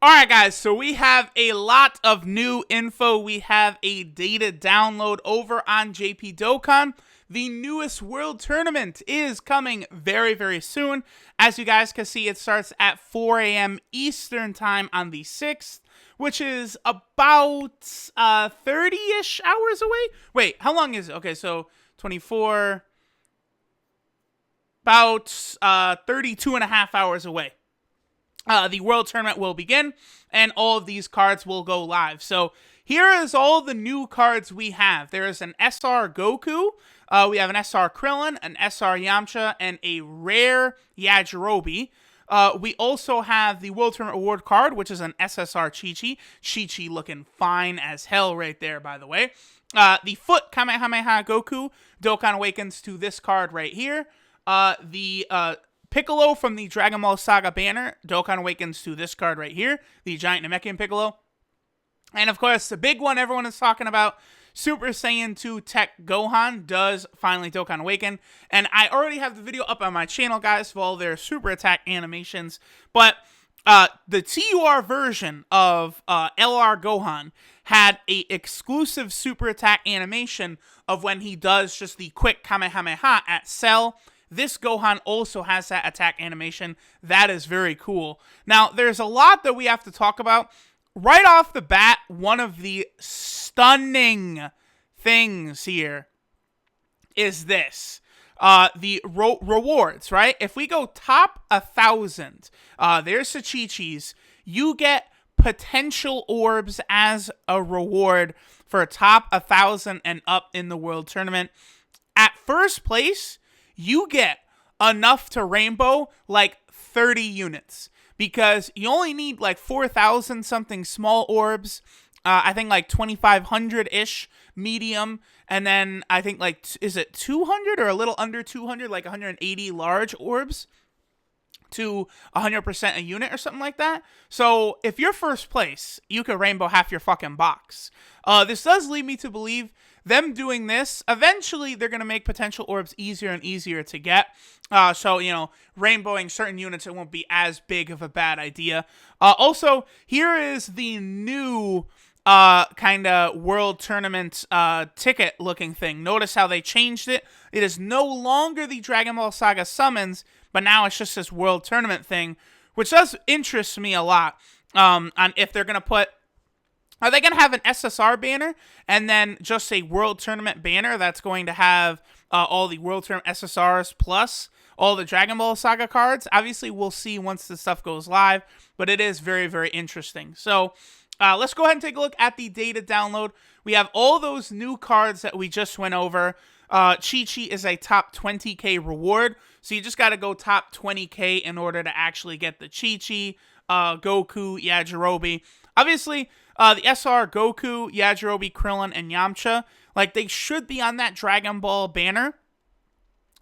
Alright guys, so we have a lot of new info. We have a data download over on JP Dokkan. The newest world tournament is coming very, very soon. As you guys can see, it starts at 4 a.m. Eastern time on the 6th, which is about 30-ish hours away. Wait, how long is it? Okay, so 24, about 32 and a half hours away. The World Tournament will begin, and all of these cards will go live. So here is all the new cards we have. There is an SR Goku, we have an SR Krillin, an SR Yamcha, and a rare Yajirobe. We also have the World Tournament Award card, which is an SSR Chi-Chi. Chi-Chi looking fine as hell right there, by the way. The Foot Kamehameha Goku, Dokkan awakens to this card right here. The Piccolo from the Dragon Ball Saga banner, Dokkan awakens to this card right here, the Giant Namekian Piccolo. And of course, the big one everyone is talking about, Super Saiyan 2 Tech Gohan does finally Dokkan awaken. And I already have the video up on my channel, guys, for all their super attack animations. But the TUR version of LR Gohan had a exclusive super attack animation of when he does just the quick Kamehameha at Cell. This Gohan also has that attack animation. That is very cool. Now, there's a lot that we have to talk about. Right off the bat, one of the stunning things here is this. The rewards, right? If we go top 1,000, there's the Chi-Chis. You get potential orbs as a reward for top 1,000 and up in the World Tournament. At first place, you get enough to rainbow like 30 units because you only need like 4,000 something small orbs. I think like 2,500-ish medium. And then I think like, is it 200 or a little under 200, like 180 large orbs to 100% a unit or something like that. So if you're first place, you could rainbow half your fucking box. This does lead me to believe them doing this, eventually they're going to make potential orbs easier and easier to get. So, you know, rainbowing certain units, it won't be as big of a bad idea. Also, here is the new kind of World Tournament ticket looking thing. Notice how they changed it. It is no longer the Dragon Ball Saga summons, but now it's just this World Tournament thing, which does interest me a lot on if they're going to put... Are they going to have an SSR banner and then just a World Tournament banner that's going to have all the World Tournament SSRs plus all the Dragon Ball Saga cards? Obviously, we'll see once the stuff goes live, but it is very, very interesting. So let's go ahead and take a look at the data download. We have all those new cards that we just went over. Chi-Chi is a top 20k reward, so you just got to go top 20k in order to actually get the Chi-Chi, Goku, Yajirobe. Obviously, the SR, Goku, Yajirobe, Krillin, and Yamcha, like, they should be on that Dragon Ball banner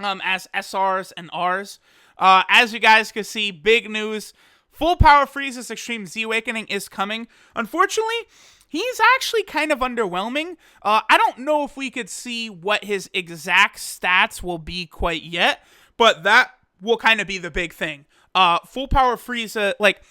as SRs and Rs. As you guys can see, big news. Full Power FRIEZA'S Extreme Z Awakening is coming. Unfortunately, he's actually kind of underwhelming. I don't know if we could see what his exact stats will be quite yet, but that will kind of be the big thing. Full Power Frieza, like,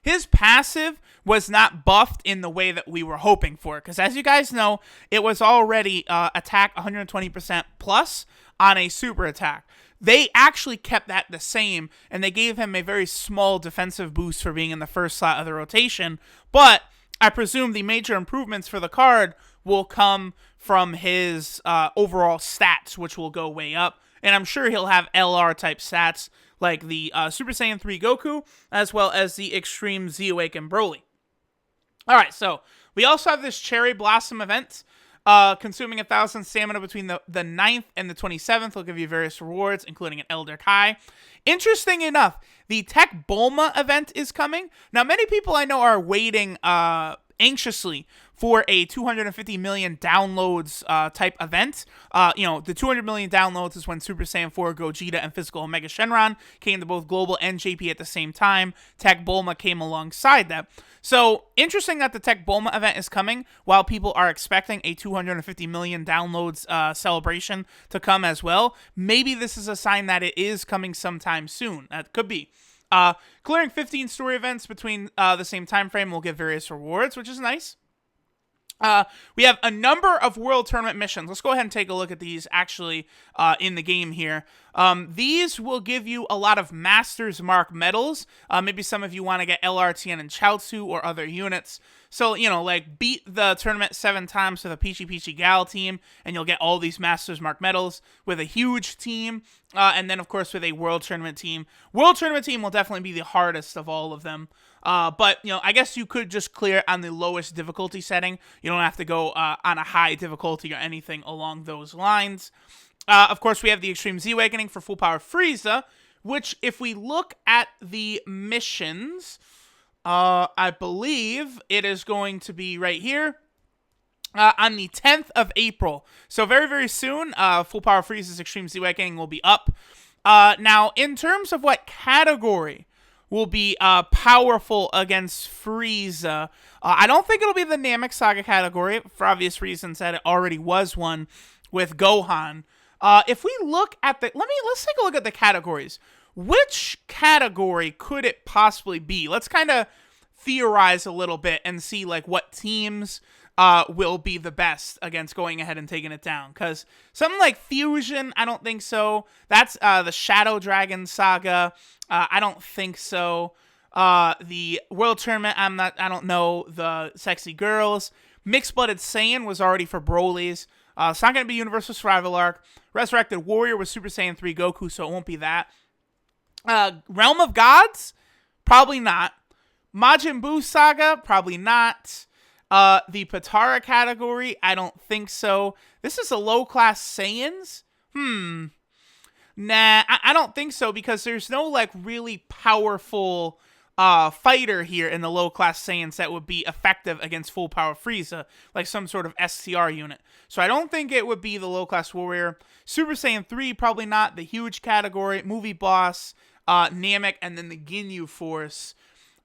his passive was not buffed in the way that we were hoping for. Because as you guys know, it was already attack 120% plus on a super attack. They actually kept that the same, and they gave him a very small defensive boost for being in the first slot of the rotation. But I presume the major improvements for the card will come from his overall stats, which will go way up. And I'm sure he'll have LR-type stats, like the Super Saiyan 3 Goku, as well as the Extreme Z Awaken Broly. Alright, so we also have this Cherry Blossom event, consuming 1,000 stamina between the 9th and the 27th will give you various rewards, including an Elder Kai. Interesting enough, the Tech Bulma event is coming. Now, many people I know are waiting anxiously for a 250 million downloads type event. You know, the 200 million downloads is when Super Saiyan 4, Gogeta, and Physical Omega Shenron came to both Global and JP at the same time. Tech Bulma came alongside that. So, interesting that the Tech Bulma event is coming while people are expecting a 250 million downloads celebration to come as well. Maybe this is a sign that it is coming sometime soon. That could be. Clearing 15 story events between the same time frame will give various rewards, which is nice. We have a number of World Tournament missions. Let's go ahead and take a look at these actually in the game here. These will give you a lot of Master's Mark medals. Maybe some of you want to get LRTN and Chaozu or other units. So, you know, like, beat the tournament 7 times with a Peachy Peachy Gal team, and you'll get all these Master's Mark medals with a huge team. And then, of course, with a World Tournament team. World Tournament team will definitely be the hardest of all of them. But, you know, I guess you could just clear on the lowest difficulty setting. You don't have to go on a high difficulty or anything along those lines. Of course, we have the Extreme Z Awakening for Full Power Frieza, which, if we look at the missions, I believe it is going to be right here. On the 10th of April. So very, very soon, Full Power Frieza's Extreme Z Awakening will be up. Now, in terms of what category will be powerful against Frieza, I don't think it'll be the Namek Saga category, for obvious reasons that it already was one with Gohan. If we look at the... Let's take a look at the categories. Which category could it possibly be? Let's kind of theorize a little bit and see, like, what teams will be the best against going ahead and taking it down. Because something like Fusion, I don't think so. That's the Shadow Dragon Saga. I don't think so. The World Tournament, I don't know. The Sexy Girls. Mixed Blooded Saiyan was already for Broly's. It's not going to be Universal Survival Arc. Resurrected Warrior was Super Saiyan 3 Goku, so it won't be that. Realm of Gods? Probably not. Majin Buu Saga? Probably not. The Patara category? I don't think so. This is a low-class Saiyans? Nah, I don't think so, because there's no, like, really powerful fighter here in the low-class Saiyans that would be effective against Full Power Frieza, like some sort of STR unit. So I don't think it would be the low-class Warrior. Super Saiyan 3, probably not. The huge category, Movie Boss, Namek, and then the Ginyu Force.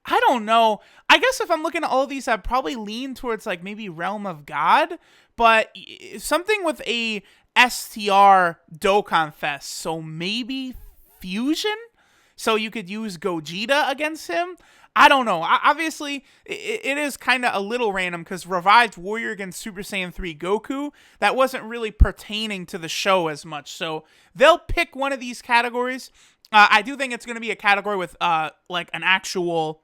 I don't know. I guess if I'm looking at all of these, I'd probably lean towards, like, maybe Realm of God, but something with a STR Dokkan Fest, so maybe Fusion? So you could use Gogeta against him? I don't know. Obviously, it is kind of a little random, because Revived Warrior against Super Saiyan 3 Goku, that wasn't really pertaining to the show as much, so they'll pick one of these categories. I do think it's going to be a category with, like, an actual...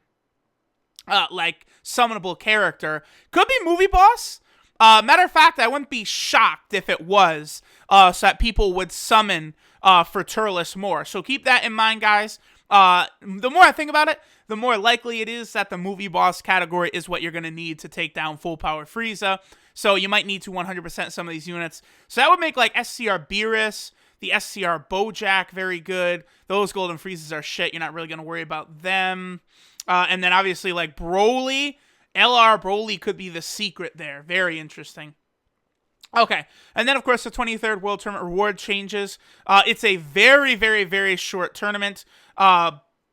like, summonable character. Could be Movie Boss. Matter of fact, I wouldn't be shocked if it was, so that people would summon for Turles more. So keep that in mind, guys. The more I think about it, the more likely it is that the Movie Boss category is what you're going to need to take down Full Power Frieza. So you might need to 100% some of these units. So that would make, like, SCR Beerus, the SCR Bojack very good. Those Golden Freezes are shit. You're not really going to worry about them. And then obviously, like, Broly, LR Broly could be the secret there. Very interesting. Okay, and then, of course, the 23rd World Tournament reward changes. It's a very, very, very short tournament.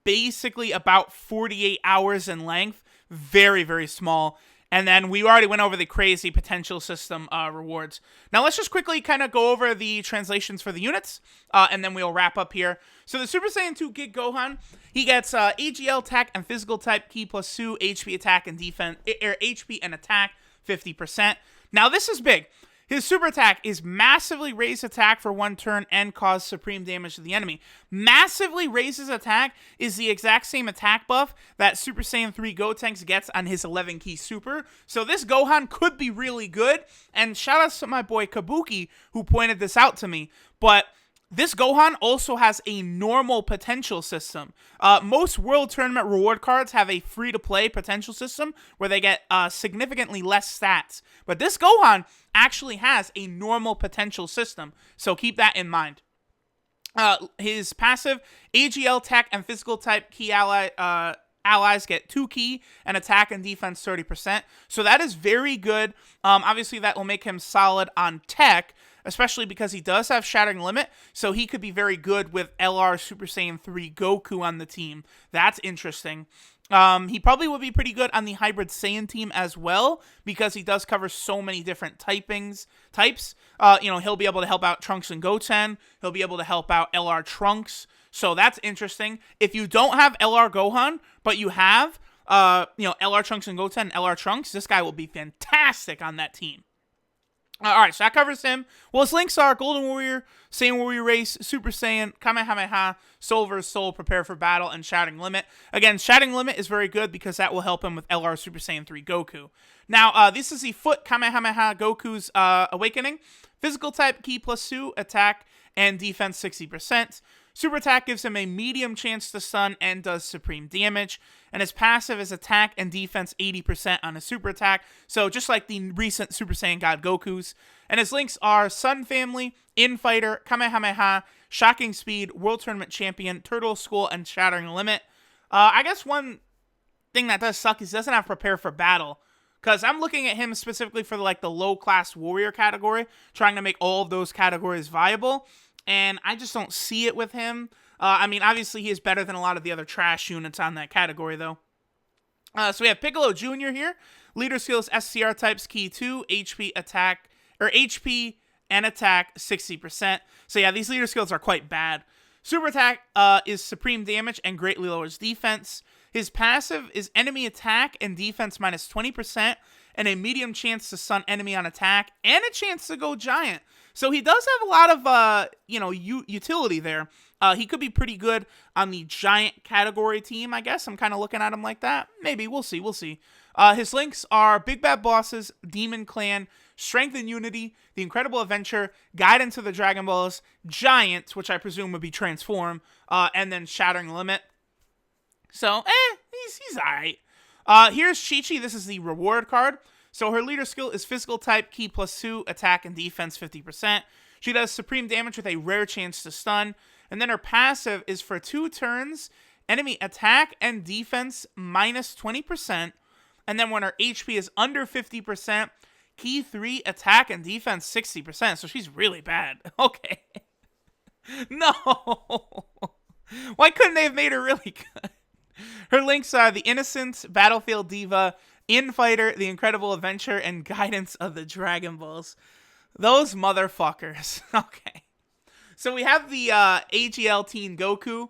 Basically about 48 hours in length. Very, very small. And then we already went over the crazy potential system rewards. Now let's just quickly kind of go over the translations for the units, and then we'll wrap up here. So the Super Saiyan 2 Gig Gohan, he gets AGL attack and physical type ki plus 2, HP attack and defense, HP and attack 50%. Now this is big. His super attack is massively raise attack for 1 turn and cause supreme damage to the enemy. Massively raises attack is the exact same attack buff that Super Saiyan 3 Gotenks gets on his 11 key super. So this Gohan could be really good. And shout out to my boy Kabuki who pointed this out to me. But this Gohan also has a normal potential system. Most World Tournament reward cards have a free-to-play potential system where they get significantly less stats. But this Gohan actually has a normal potential system, so keep that in mind. His passive, AGL tech and physical type key allies get 2 key and attack and defense 30%. So that is very good. Obviously, that will make him solid on tech, especially because he does have Shattering Limit, so he could be very good with LR Super Saiyan 3 Goku on the team. That's interesting. He probably would be pretty good on the Hybrid Saiyan team as well, because he does cover so many different types. You know, he'll be able to help out Trunks and Goten. He'll be able to help out LR Trunks. So that's interesting. If you don't have LR Gohan, but you have, LR Trunks and Goten and LR Trunks, this guy will be fantastic on that team. Alright, so that covers him. Well, his links are Golden Warrior, Saiyan Warrior Race, Super Saiyan, Kamehameha, Soul vs. Soul, Prepare for Battle, and Shouting Limit. Again, Shouting Limit is very good because that will help him with LR Super Saiyan 3 Goku. Now, this is the Foot Kamehameha Goku's Awakening. Physical type, Ki plus 2, attack, and defense 60%. Super attack gives him a medium chance to stun and does supreme damage. And his passive is attack and defense 80% on his super attack. So just like the recent Super Saiyan God Goku's. And his links are Sun Family, Infighter, Kamehameha, Shocking Speed, World Tournament Champion, Turtle School, and Shattering Limit. I guess one thing that does suck is he doesn't have Prepare for Battle. Because I'm looking at him specifically for the low-class warrior category, trying to make all of those categories viable. And I just don't see it with him. Obviously he is better than a lot of the other trash units on that category, though. So we have Piccolo Jr. here. Leader skills SCR types, Ki 2, HP and attack 60%. So yeah, these leader skills are quite bad. Super attack is supreme damage and greatly lowers defense. His passive is enemy attack and defense minus 20%, and a medium chance to stun enemy on attack, and a chance to go giant. So he does have a lot of, utility there. He could be pretty good on the giant category team, I guess. I'm kind of looking at him like that. Maybe. We'll see. His links are Big Bad Bosses, Demon Clan, Strength and Unity, The Incredible Adventure, Guidance of the Dragon Balls, Giant, which I presume would be Transform, and then Shattering Limit. So, he's alright. Here's Chi-Chi. This is the reward card. So her leader skill is physical type, Ki plus 2, attack and defense 50%. She does supreme damage with a rare chance to stun. And then her passive is for 2 turns, enemy attack and defense minus 20%. And then when her HP is under 50%, Ki 3, attack and defense 60%. So she's really bad. Okay. No. Why couldn't they have made her really good? Her links are The Innocent, Battlefield Diva, Infighter, The Incredible Adventure, and Guidance of the Dragon Balls. Those motherfuckers. Okay. So we have the AGL Teen Goku.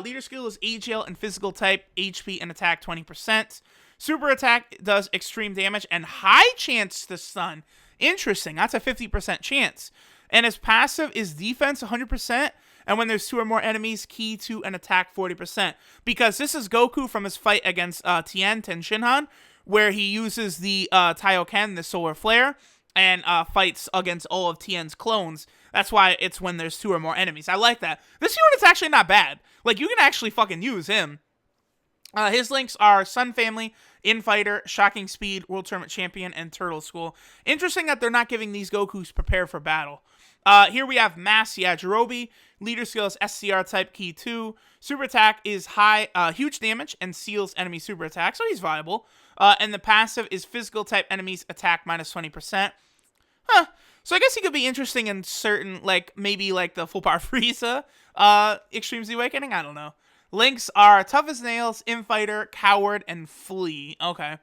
Leader skill is AGL and physical type, HP and attack 20%. Super attack does extreme damage and high chance to stun. Interesting. That's a 50% chance. And his passive is defense 100%. And when there's 2 or more enemies, Ki 2 and attack 40%. Because this is Goku from his fight against Ten Shinhan, where he uses the Taioken, the Solar Flare, and fights against all of Tien's clones. That's why it's when there's 2 or more enemies. I like that. This unit's actually not bad. You can actually fucking use him. His links are Sun Family, Infighter, Shocking Speed, World Tournament Champion, and Turtle School. Interesting that they're not giving these Gokus Prepare for Battle. Here we have Mass Yajirobe. Leader skill is SCR type, Ki 2. Super attack is huge damage and seals enemy super attack, so he's viable. And the passive is physical type enemies attack minus 20%. Huh. So I guess he could be interesting in certain, maybe the Full Power Frieza Extreme Z Awakening. I don't know. Links are Tough as Nails, Infighter, Coward, and Flea. Okay.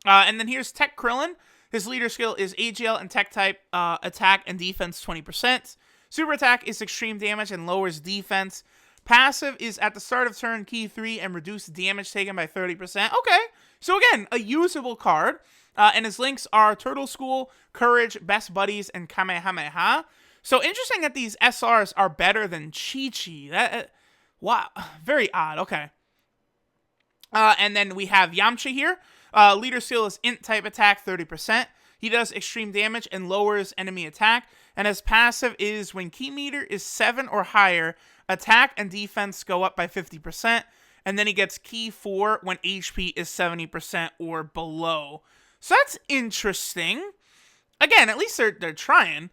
And then here's Tech Krillin. His leader skill is AGL and Tech type, attack and defense 20%. Super attack is extreme damage and lowers defense. Passive is at the start of turn, Ki 3, and reduce damage taken by 30%. Okay. So again, a usable card. And his links are Turtle School, Courage, Best Buddies, and Kamehameha. So interesting that these SRs are better than Chi-Chi. Wow. Very odd. Okay. And then we have Yamcha here. Leader skill is Int type attack 30%. He does extreme damage and lowers enemy attack. And his passive is when Ki meter is 7 or higher, attack and defense go up by 50%. And then he gets Ki 4 when HP is 70% or below. So that's interesting. Again, at least they're trying.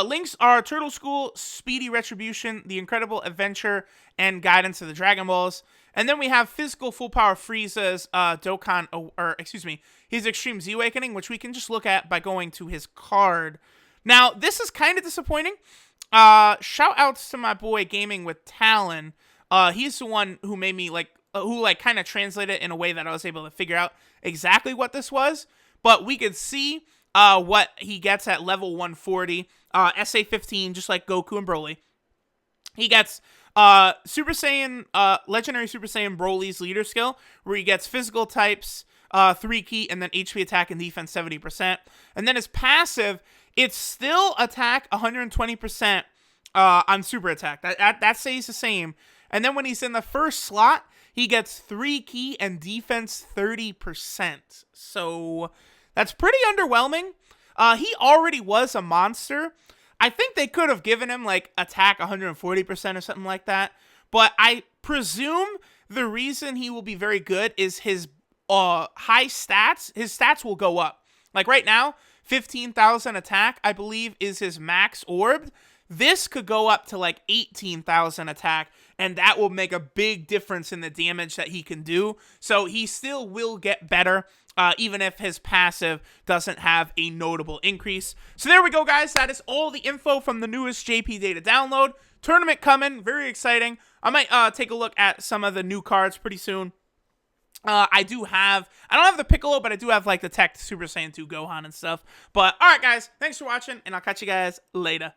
Links are Turtle School, Speedy Retribution, The Incredible Adventure, and Guidance of the Dragon Balls. And then we have Physical Full Power Frieza's Dokkan, his Extreme Z Awakening, which we can just look at by going to his card. Now, this is kind of disappointing. Shout outs to my boy Gaming with Talon. He's the one who made me kind of translate it in a way that I was able to figure out exactly what this was. But we could see what he gets at level 140. SA 15, just like Goku and Broly. He gets Super Saiyan, Legendary Super Saiyan Broly's leader skill, where he gets physical types, 3 key, and then HP attack and defense 70%. And then his passive, it's still attack 120% on super attack. That stays the same. And then when he's in the first slot, he gets 3 key and defense 30%. So that's pretty underwhelming. He already was a monster. I think they could have given him like attack 140% or something like that. But I presume the reason he will be very good is his high stats. His stats will go up. Like right now, 15,000 attack, I believe, is his max orb. This could go up to like 18,000 attack, and that will make a big difference in the damage that he can do. So he still will get better, even if his passive doesn't have a notable increase. So there we go, guys. That is all the info from the newest JP Data download. Tournament coming. Very exciting. I might take a look at some of the new cards pretty soon. I don't have the Piccolo, but I do have like the Tech Super Saiyan 2 Gohan and stuff. But alright, guys, thanks for watching, and I'll catch you guys later.